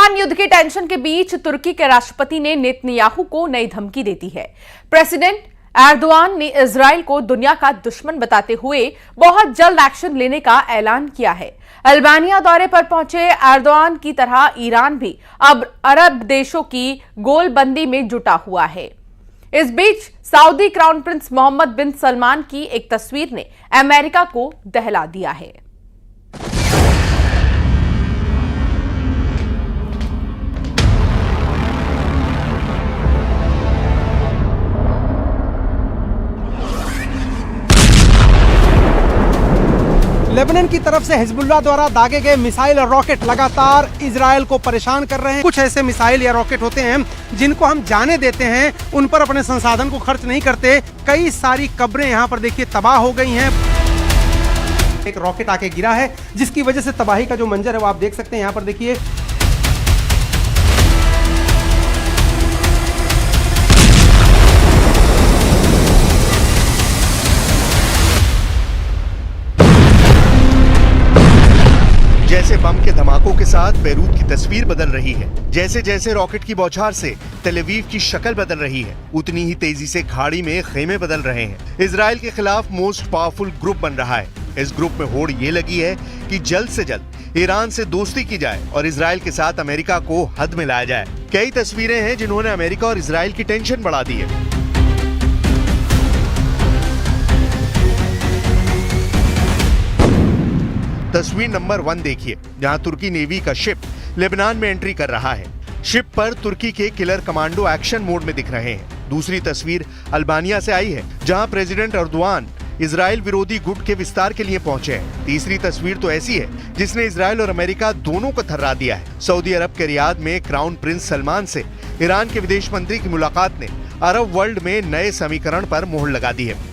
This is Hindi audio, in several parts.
लेबनान युद्ध की टेंशन के बीच तुर्की के राष्ट्रपति ने नेतन्याहू को नई धमकी दे दी है। प्रेसिडेंट एर्दोआन ने इजराइल को दुनिया का दुश्मन बताते हुए बहुत जल्द एक्शन लेने का ऐलान किया है। अल्बानिया दौरे पर पहुंचे एर्दोआन की तरह ईरान भी अब अरब देशों की गोलबंदी में जुटा हुआ है। इस बीच सऊदी क्राउन प्रिंस मोहम्मद बिन सलमान की एक तस्वीर ने अमेरिका को दहला दिया है। लेबनान की तरफ से हिजबुल्लाह द्वारा दागे गए मिसाइल और रॉकेट लगातार इजराइल को परेशान कर रहे हैं। कुछ ऐसे मिसाइल या रॉकेट होते हैं जिनको हम जाने देते हैं, उन पर अपने संसाधन को खर्च नहीं करते। कई सारी कब्रें यहाँ पर देखिए तबाह हो गई हैं। एक रॉकेट आके गिरा है जिसकी वजह से तबाही का जो मंजर है वो आप देख सकते हैं। यहाँ पर देखिए जैसे बम के धमाकों के साथ बेरूत की तस्वीर बदल रही है, जैसे जैसे रॉकेट की बौछार से तेल अवीव की शक्ल बदल रही है, उतनी ही तेजी से खाड़ी में खेमे बदल रहे हैं। इजराइल के खिलाफ मोस्ट पावरफुल ग्रुप बन रहा है। इस ग्रुप में होड़ ये लगी है कि जल्द से जल्द ईरान से दोस्ती की जाए और इजराइल के साथ अमेरिका को हद में लाया जाए। कई तस्वीरें हैं जिन्होंने अमेरिका और इजराइल की टेंशन बढ़ा दी है। तस्वीर नंबर 1 देखिए, जहां तुर्की नेवी का शिप लेबनान में एंट्री कर रहा है। शिप पर तुर्की के किलर कमांडो एक्शन मोड में दिख रहे हैं। दूसरी तस्वीर अल्बानिया से आई है, जहां प्रेसिडेंट एर्दोआन इजराइल विरोधी गुट के विस्तार के लिए पहुंचे हैं। तीसरी तस्वीर तो ऐसी है जिसने इजराइल और अमेरिका दोनों को थर्रा दिया है। सऊदी अरब के रियाद में क्राउन प्रिंस सलमान से ईरान के विदेश मंत्री की मुलाकात ने अरब वर्ल्ड में नए समीकरण पर मोहर लगा दी है।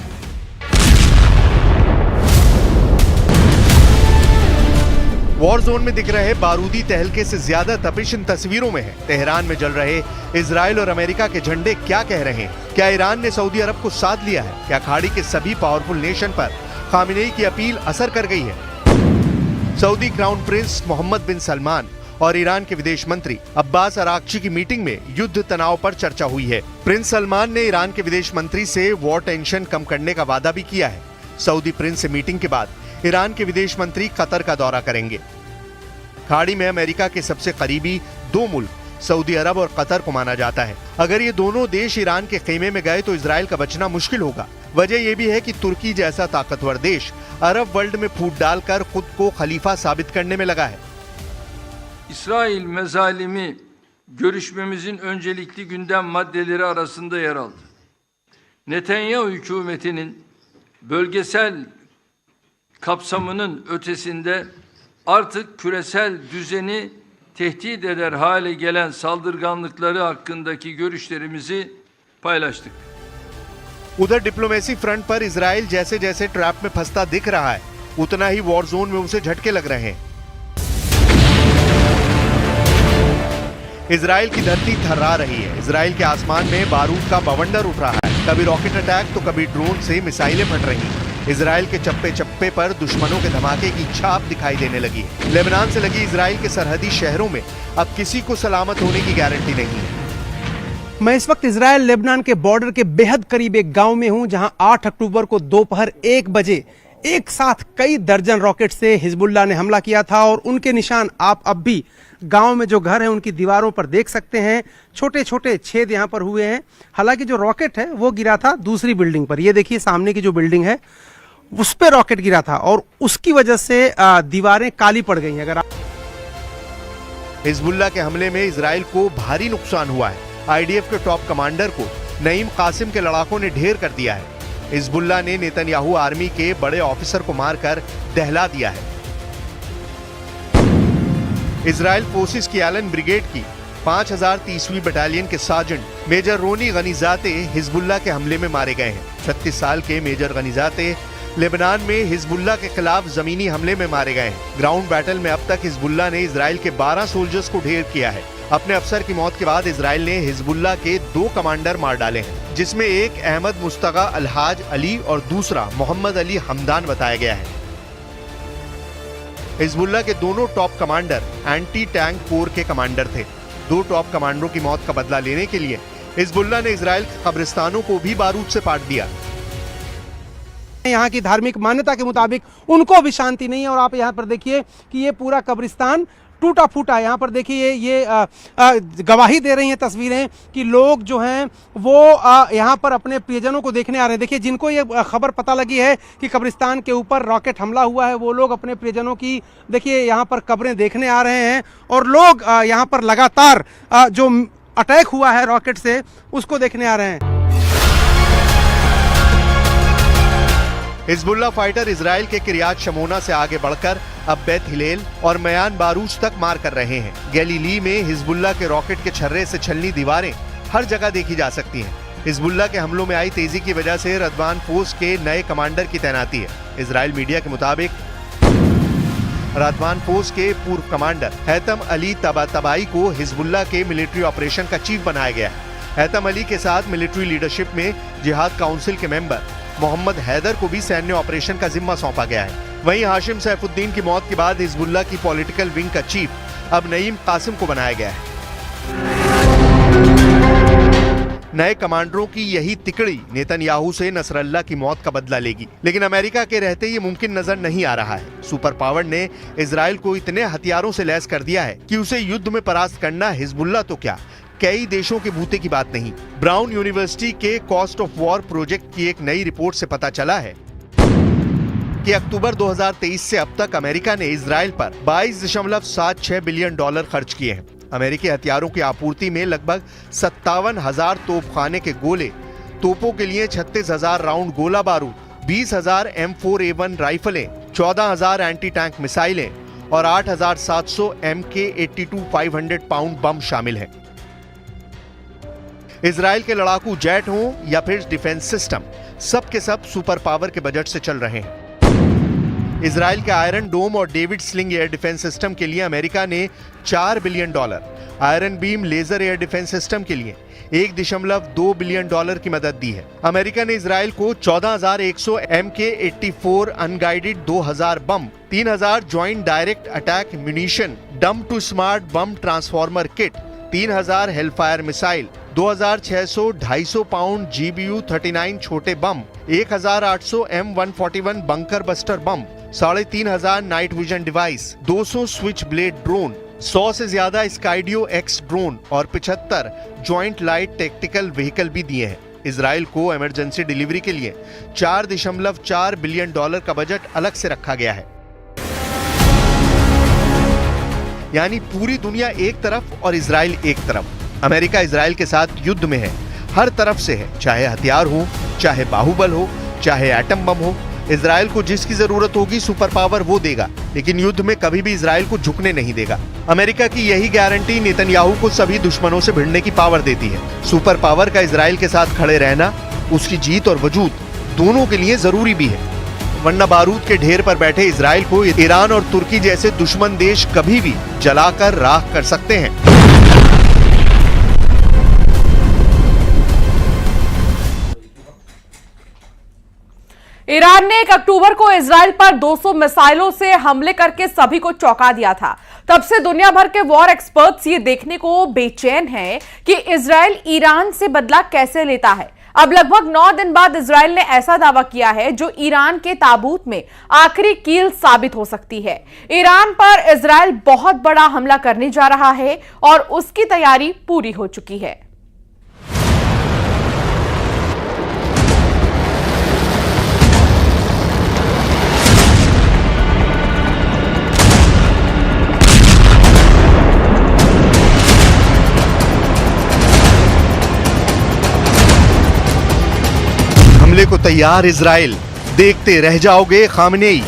वॉर जोन में दिख रहे बारूदी तहलके से ज्यादा तपिश इन तस्वीरों में है। तेहरान में जल रहे इजराइल और अमेरिका के झंडे क्या कह रहे हैं? क्या ईरान ने सऊदी अरब को साथ लिया है? क्या खाड़ी के सभी पावरफुल नेशन पर खामिनेई की अपील असर कर गई है? सऊदी क्राउन प्रिंस मोहम्मद बिन सलमान और ईरान के विदेश मंत्री अब्बास अराक्ची की मीटिंग में युद्ध तनाव पर चर्चा हुई है। प्रिंस सलमान ने ईरान के विदेश मंत्री से वॉर टेंशन कम करने का वादा भी किया है। सऊदी प्रिंस से मीटिंग के बाद ईरान के विदेश मंत्री कतर का दौरा करेंगे। खाड़ी में अमेरिका के सबसे करीबी दो मुल्क सऊदी अरब और कतर को माना जाता है। अगर ये दोनों देश ईरान के खेमे में गए तो इजराइल का बचना मुश्किल होगा। वजह यह भी है कि तुर्की जैसा ताकतवर देश अरब वर्ल्ड में फूट डालकर खुद को खलीफा साबित करने में लगा है। İsrail mezalimi görüşmemizin öncelikli gündem maddeleri arasında yer aldı. Netanyahu hükümetinin bölgesel kapsamının ötesinde artık küresel düzeni tehdit eder hale gelen saldırganlıkları hakkındaki görüşlerimizi paylaştık. उधर डिप्लोमेसी फ्रंट पर इजराइल जैसे जैसे ट्रैप में फंसता दिख रहा है, उतना ही वॉर जोन में उसे झटके लग रहे हैं। इजराइल की धरती थर्रा रही है। इजराइल के आसमान में बारूद का बवंडर उठ रहा है। कभी रॉकेट अटैक तो कभी ड्रोन से मिसाइलें फट रही हैं। इजराइल के चप्पे चप्पे पर दुश्मनों के धमाके की छाप दिखाई देने लगी है। लेबनान से लगी इजराइल के सरहदी शहरों में अब किसी को सलामत होने की गारंटी नहीं है। मैं इस वक्त इजराइल लेबनान के बॉर्डर के बेहद करीब एक गांव में हूं, जहां 8 अक्टूबर को दोपहर 1 बजे एक साथ कई दर्जन रॉकेट से हिजबुल्लाह ने हमला किया था और उनके निशान आप अब भी गांव में जो घर है उनकी दीवारों पर देख सकते हैं। छोटे छोटे छेद यहां पर हुए हैं। हालांकि जो रॉकेट है वो गिरा था दूसरी बिल्डिंग पर। ये देखिए सामने की जो बिल्डिंग है उस पर रॉकेट गिरा था और उसकी वजह से दीवारें काली पड़ गई हैं। अगर हिजबुल्लाह के हमले में इजराइल को भारी नुकसान हुआ है। आईडीएफ के टॉप कमांडर को नईम कासिम के लड़ाकों ने ढेर कर दिया है। हिजबुल्लाह ने नेतन्याहू आर्मी के बड़े ऑफिसर को मारकर दहला दिया है। इजराइल फोर्सेस की एलन ब्रिगेड की 5030वीं बटालियन के सार्जेंट मेजर रोनी गनीजाते हिजबुल्लाह के हमले में मारे गए हैं। 36 साल के मेजर गनीजाते लेबनान में हिजबुल्लाह के खिलाफ जमीनी हमले में मारे गए हैं। ग्राउंड बैटल में अब तक हिजबुल्लाह ने इजराइल के 12 सोल्जर्स को ढेर किया है। अपने अफसर की मौत के बाद इजराइल ने हिजबुल्लाह के 2 कमांडर मार डाले हैं, जिसमें एक अहमद मुस्तगा अलहाज अली और दूसरा मोहम्मद अली हमदान बताया गया है। हिजबुल्लाह के दोनों top commander anti tank core के कमांडर थे। दो टॉप कमांडरों की मौत का बदला लेने के लिए हिजबुल्लाह ने इजराइल के कब्रिस्तानों को भी बारूद से पाट दिया। यहाँ की धार्मिक मान्यता के मुताबिक उनको भी शांति नहीं है और आप यहाँ पर देखिए कि ये पूरा कब्रिस्तान टूटा फूटा। यहाँ पर देखिए ये गवाही दे रही हैं तस्वीरें कि लोग जो हैं वो यहाँ पर अपने प्रियजनों को देखने आ रहे हैं। देखिए जिनको ये खबर पता लगी है कि कब्रिस्तान के ऊपर रॉकेट हमला हुआ है, वो लोग अपने प्रियजनों की देखिए यहाँ पर कब्रें देखने आ रहे हैं और लोग यहाँ पर लगातार जो अटैक हुआ है रॉकेट से उसको देखने आ रहे हैं। हिजबुल्लाह फाइटर इजराइल के किरियात शमोना से आगे बढ़कर अब बेत हिलेल और मयान बारूज तक मार कर रहे हैं। गैलीली में हिजबुल्लाह के रॉकेट के छर्रे से छलनी दीवारें हर जगह देखी जा सकती हैं। हिजबुल्लाह के हमलों में आई तेजी की वजह से रदवान पोस्ट के नए कमांडर की तैनाती है। इजराइल मीडिया के मुताबिक रदवान पोस्ट के पूर्व कमांडर हैतम अली तबातबाई को हिजबुल्लाह के मिलिट्री ऑपरेशन का चीफ बनाया गया है। हैतम अली के साथ मिलिट्री लीडरशिप में जिहाद काउंसिल के मेंबर मोहम्मद हैदर को भी सैन्य ऑपरेशन का जिम्मा सौंपा गया है। वहीं हाशिम सैफुद्दीन की मौत के बाद हिजबुल्लाह की पॉलिटिकल विंग का चीफ अब नईम कासिम को बनाया गया है। नए कमांडरों की यही तिकड़ी नेतन्याहू से नसरल्लाह की मौत का बदला लेगी, लेकिन अमेरिका के रहते ये मुमकिन नजर नहीं आ रहा है। सुपर पावर ने इजराइल को इतने हथियारों से लैस कर दिया है कि उसे युद्ध में परास्त करना हिजबुल्लाह तो क्या कई देशों के बूते की बात नहीं। ब्राउन यूनिवर्सिटी के कॉस्ट ऑफ वॉर प्रोजेक्ट की एक नई रिपोर्ट से पता चला है कि अक्टूबर 2023 से अब तक अमेरिका ने इजराइल पर 22.76 बिलियन डॉलर खर्च किए हैं। अमेरिकी हथियारों की आपूर्ति में लगभग 57,000 तोपखाने के गोले, तोपों के लिए 36,000 राउंड गोला बारूद, 20,000 M4A1 राइफलें, 14,000 एंटी टैंक मिसाइलें और 8,700 MK-82 500 पाउंड बम शामिल हैं। इजराइल के लड़ाकू जेट हों या फिर डिफेंस सिस्टम, सब के सब सुपर पावर के बजट से चल रहे हैं। इजराइल के आयरन डोम और David Sling air defence system के लिए अमेरिका ने $4 billion, Iron Beam laser air defence system के लिए $1.2 बिलियन की मदद दी है। अमेरिका ने इजराइल को 14,100 MK-84 unguided 2,000 bomb, 3,000 joint direct attack munition, dumb to smart bomb transformer kit, 3,000 Hellfire missile, 2,600 250 pound GBU-39 छोटे bomb, 1,800 M141 bunker buster bomb, 3,500 night vision device, 200 Switchblade drone, 100 से ज्यादा स्काइडियो एक्स ड्रोन और 75 ज्वाइंट लाइट टैक्टिकल व्हीकल भी दिए हैं। इजराइल को इमरजेंसी डिलीवरी के लिए $4.4 बिलियन का बजट अलग से रखा गया है। यानी पूरी दुनिया एक तरफ और इजराइल एक तरफ। अमेरिका इजराइल के साथ युद्ध में है, हर तरफ से है, चाहे हथियार हो, चाहे बाहुबल हो, चाहे एटम बम हो। इजराइल को जिसकी जरूरत होगी सुपर पावर वो देगा, लेकिन युद्ध में कभी भी इजराइल को झुकने नहीं देगा। अमेरिका की यही गारंटी नेतन्याहू को सभी दुश्मनों से भिड़ने की पावर देती है। सुपर पावर का इजराइल के साथ खड़े रहना उसकी जीत और वजूद दोनों के लिए जरूरी भी है, वरना बारूद के ढेर पर बैठे इजराइल को ईरान और तुर्की जैसे दुश्मन देश कभी भी जलाकर राख कर सकते हैं। ईरान ने 1 अक्टूबर को इजराइल पर 200 मिसाइलों से हमले करके सभी को चौंका दिया था। तब से दुनिया भर के वॉर एक्सपर्ट्स ये देखने को बेचैन हैं कि इजराइल ईरान से बदला कैसे लेता है। अब लगभग 9 दिन बाद इजराइल ने ऐसा दावा किया है जो ईरान के ताबूत में आखिरी कील साबित हो सकती है। ईरान पर इजराइल बहुत बड़ा हमला करने जा रहा है और उसकी तैयारी पूरी हो चुकी है। हमले को तैयार इजराइल, देखते रह जाओगे खामनेई।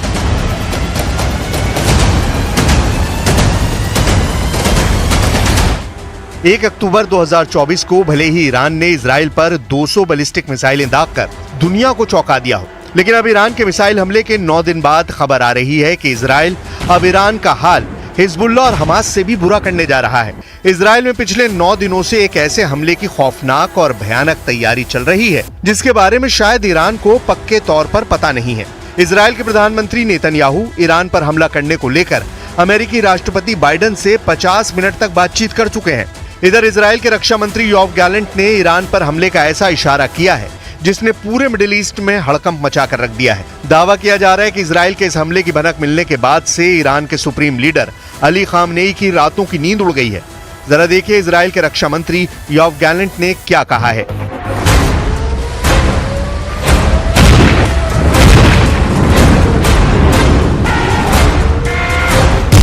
एक अक्टूबर 2024 को भले ही ईरान ने इजराइल पर 200 बैलिस्टिक मिसाइलें दागकर दुनिया को चौंका दिया हो, लेकिन अब ईरान के मिसाइल हमले के 9 दिन बाद खबर आ रही है कि इजराइल अब ईरान का हाल हिजबुल्लाह और हमास से भी बुरा करने जा रहा है। इजराइल में पिछले 9 दिनों से एक ऐसे हमले की खौफनाक और भयानक तैयारी चल रही है जिसके बारे में शायद ईरान को पक्के तौर पर पता नहीं है। इजराइल के प्रधानमंत्री नेतन्याहू ईरान पर हमला करने को लेकर अमेरिकी राष्ट्रपति बाइडेन से 50 मिनट तक बातचीत कर चुके हैं। इधर इजराइल के रक्षा मंत्री योआव गैलेंट ने ईरान पर हमले का ऐसा इशारा किया है जिसने पूरे मिडिल ईस्ट में हड़कंप मचा कर रख दिया है। दावा किया जा रहा है कि इजराइल के इस हमले की भनक मिलने के बाद से ईरान के सुप्रीम लीडर अली खामनेई की रातों की नींद उड़ गई है। जरा देखिए इजराइल के रक्षा मंत्री योआव गैलेंट ने क्या कहा है।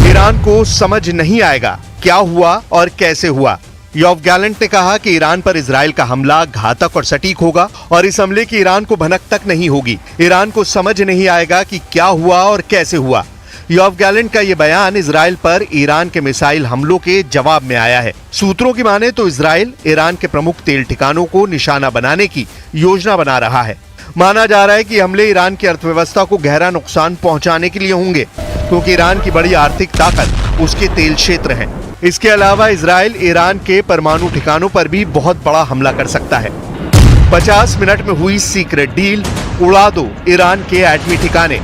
ईरान को समझ नहीं आएगा क्या हुआ और कैसे हुआ। योआव गैलेंट ने कहा कि ईरान पर इजराइल का हमला घातक और सटीक होगा और इस हमले की ईरान को भनक तक नहीं होगी। ईरान को समझ नहीं आएगा कि क्या हुआ और कैसे हुआ। योआव गैलेंट का यह बयान इजराइल पर ईरान के मिसाइल हमलों के जवाब में आया है। सूत्रों की माने तो इजराइल ईरान के प्रमुख तेल ठिकानों को निशाना बनाने की योजना बना रहा है। माना जा रहा है कि हमले ईरान की अर्थव्यवस्था को गहरा नुकसान पहुंचाने के लिए होंगे, क्योंकि ईरान की बड़ी आर्थिक ताकत उसके तेल क्षेत्र है। इसके अलावा इजराइल ईरान के परमाणु ठिकानों पर भी बहुत बड़ा हमला कर सकता है। 50 मिनट में हुई सीक्रेट डील, उड़ा दो ईरान के एटमी ठिकाने।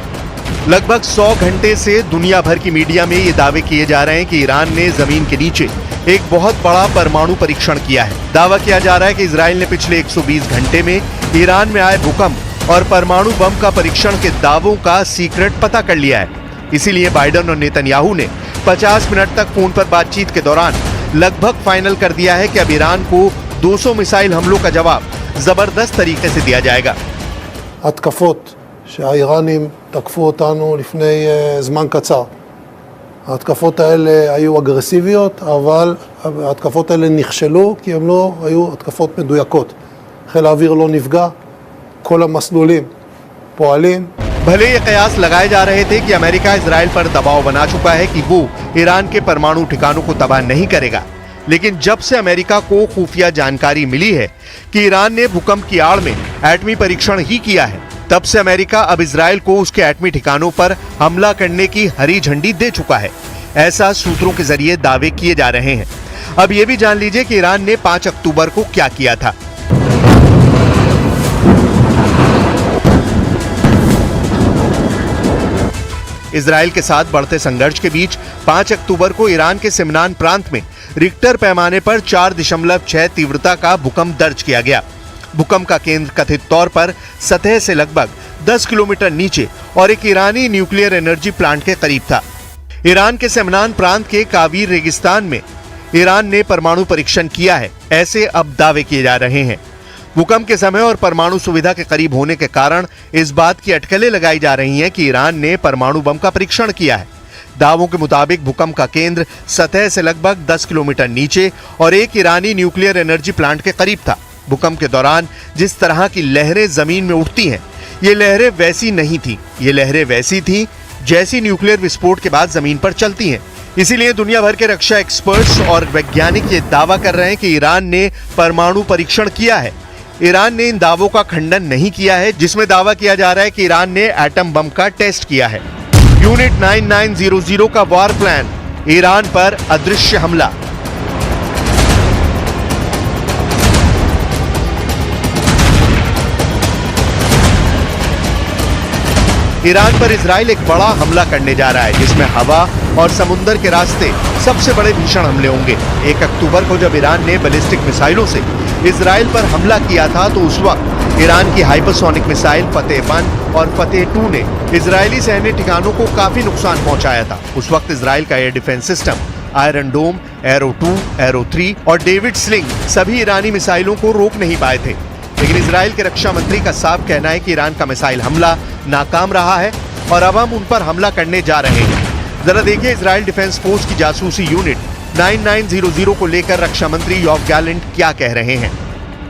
लगभग 100 घंटे से दुनिया भर की मीडिया में ये दावे किए जा रहे हैं कि ईरान ने जमीन के नीचे एक बहुत बड़ा परमाणु परीक्षण किया है। दावा किया जा रहा है कि इजराइल ने पिछले 120 घंटे में ईरान में आए भूकंप और परमाणु बम का परीक्षण के दावों का सीक्रेट पता कर लिया है। इसीलिए बाइडेन और नेतन्याहू ने 50 मिनट तक फोन पर बातचीत के दौरान लगभग फाइनल कर दिया है कि अब ईरान को 200 मिसाइल हमलों का जवाब जबरदस्त तरीके से दिया जाएगा। התקפות שהאיראנים תקפו אותנו לפני זמן קצר. ההתקפות האלה היו אגרסיביות, אבל ההתקפות האלה נכשלו כי הן לא היו התקפות מדויקות. חיל האוויר לא נפגע, כל המסלולים פועלים. भले ये कयास लगाए जा रहे थे कि अमेरिका इजराइल पर दबाव बना चुका है कि वो ईरान के परमाणु ठिकानों को तबाह नहीं करेगा, लेकिन जब से अमेरिका को खुफिया जानकारी मिली है कि ईरान ने भूकंप की आड़ में एटमी परीक्षण ही किया है, तब से अमेरिका अब इजराइल को उसके एटमी ठिकानों पर हमला करने की हरी झंडी दे चुका है। ऐसा सूत्रों के जरिए दावे किए जा रहे हैं। अब ये भी जान लीजिए कि ईरान ने 5 अक्टूबर को क्या किया था। इजराइल के साथ बढ़ते संघर्ष के बीच 5 अक्टूबर को ईरान के सिमनान प्रांत में रिक्टर पैमाने पर 4.6 तीव्रता का भूकंप दर्ज किया गया। भूकंप का केंद्र कथित तौर पर सतह से लगभग 10 किलोमीटर नीचे और एक ईरानी न्यूक्लियर एनर्जी प्लांट के करीब था। ईरान के सिमनान प्रांत के कावीर रेगिस्तान में ईरान ने परमाणु परीक्षण किया है, ऐसे अब दावे किए जा रहे हैं। भूकंप के समय और परमाणु सुविधा के करीब होने के कारण इस बात की अटकलें लगाई जा रही हैं कि ईरान ने परमाणु बम का परीक्षण किया है। दावों के मुताबिक भूकंप का केंद्र सतह से लगभग 10 किलोमीटर नीचे और एक ईरानी न्यूक्लियर एनर्जी प्लांट के करीब था। भूकंप के दौरान जिस तरह की लहरें जमीन में उठती हैं, ये लहरें वैसी नहीं थी। ये लहरें वैसी थी जैसी न्यूक्लियर विस्फोट के बाद जमीन पर चलती हैं। इसीलिए दुनिया भर के रक्षा एक्सपर्ट्स और वैज्ञानिक ये दावा कर रहे हैं कि ईरान ने परमाणु परीक्षण किया है। ईरान ने इन दावों का खंडन नहीं किया है, जिसमें दावा किया जा रहा है कि ईरान ने एटम बम का टेस्ट किया है। यूनिट 9900 का वॉर प्लान, ईरान पर अदृश्य हमला। ईरान पर इजराइल एक बड़ा हमला करने जा रहा है, जिसमें हवा और समुद्र के रास्ते सबसे बड़े भीषण हमले होंगे। 1 अक्टूबर को जब ईरान ने बैलिस्टिक मिसाइलों से इजराइल पर हमला किया था, तो उस वक्त ईरान की हाइपरसोनिक मिसाइल फतेह 1 और फतेह 2 ने इजरायली सैन्य ठिकानों को काफी नुकसान पहुंचाया था। उस वक्त इजराइल का एयर डिफेंस सिस्टम आयरन डोम, एरो 2, एरो 3 और डेविड स्लिंग सभी ईरानी मिसाइलों को रोक नहीं पाए थे। लेकिन इजराइल के रक्षा मंत्री का साफ कहना है कि ईरान का मिसाइल हमला नाकाम रहा है और अब हम उन पर हमला करने जा रहे हैं। जरा देखिए इजराइल डिफेंस फोर्स की जासूसी यूनिट 9900 को लेकर रक्षा मंत्री योआव गैलेंट क्या कह रहे हैं।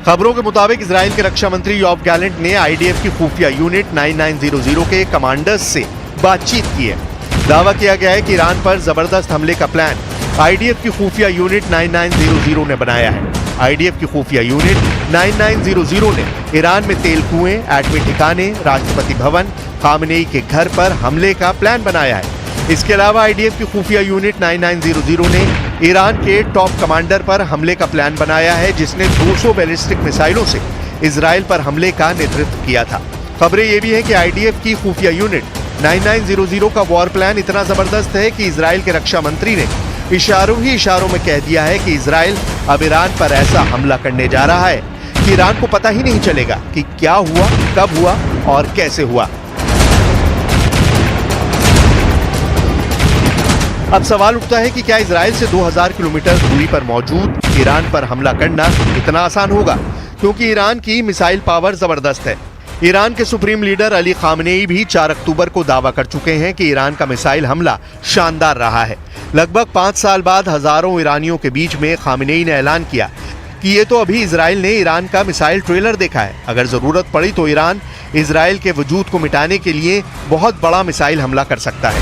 खबरों के मुताबिक इजराइल के रक्षा मंत्री योआव गैलेंट ने आईडीएफ की खुफिया यूनिट 9900 के कमांडर्स से बातचीत की है। दावा किया गया है कि ईरान पर जबरदस्त हमले का प्लान आईडीएफ की खुफिया यूनिट 9900 ने बनाया है। आईडीएफ की खुफिया यूनिट 9900 ने ईरान में तेल कुएं, एटमी ठिकाने, राष्ट्रपति भवन, खामनेई के घर पर हमले का प्लान बनाया है। इसके अलावा आईडीएफ की खुफिया यूनिट 9900 ने ईरान के टॉप कमांडर पर हमले का प्लान बनाया है, जिसने 200 बैलिस्टिक मिसाइलों से इजराइल पर हमले का नेतृत्व किया था। खबरें ये भी हैं कि आईडीएफ की खुफिया यूनिट 9900 का वॉर प्लान इतना जबरदस्त है कि इजराइल के रक्षा मंत्री ने इशारों ही इशारों में कह दिया है कि इजराइल अब ईरान पर ऐसा हमला करने जा रहा है कि ईरान को पता ही नहीं चलेगा कि क्या हुआ, कब हुआ और कैसे हुआ। अब सवाल उठता है कि क्या इजराइल से 2000 किलोमीटर दूरी पर मौजूद ईरान पर हमला करना इतना आसान होगा, क्योंकि ईरान की मिसाइल पावर जबरदस्त है। ईरान के सुप्रीम लीडर अली खामनेई भी 4 अक्टूबर को दावा कर चुके हैं कि ईरान का मिसाइल हमला शानदार रहा है। लगभग 5 साल बाद हजारों ईरानियों के बीच में खामनेई ने ऐलान किया कि ये तो अभी इजराइल ने ईरान का मिसाइल ट्रेलर देखा है, अगर जरूरत पड़ी तो ईरान इजराइल के वजूद को मिटाने के लिए बहुत बड़ा मिसाइल हमला कर सकता है।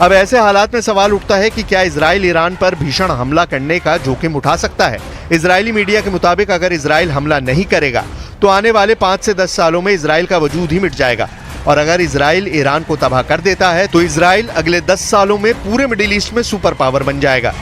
अब ऐसे हालात में सवाल उठता है कि क्या इजराइल ईरान पर भीषण हमला करने का जोखिम उठा सकता है। इजरायली मीडिया के मुताबिक अगर इजराइल हमला नहीं करेगा तो आने वाले 5 से 10 सालों में इजराइल का वजूद ही मिट जाएगा, और अगर इजराइल ईरान को तबाह कर देता है तो इजराइल अगले 10 सालों में पूरे मिडिल ईस्ट में सुपर पावर बन जाएगा।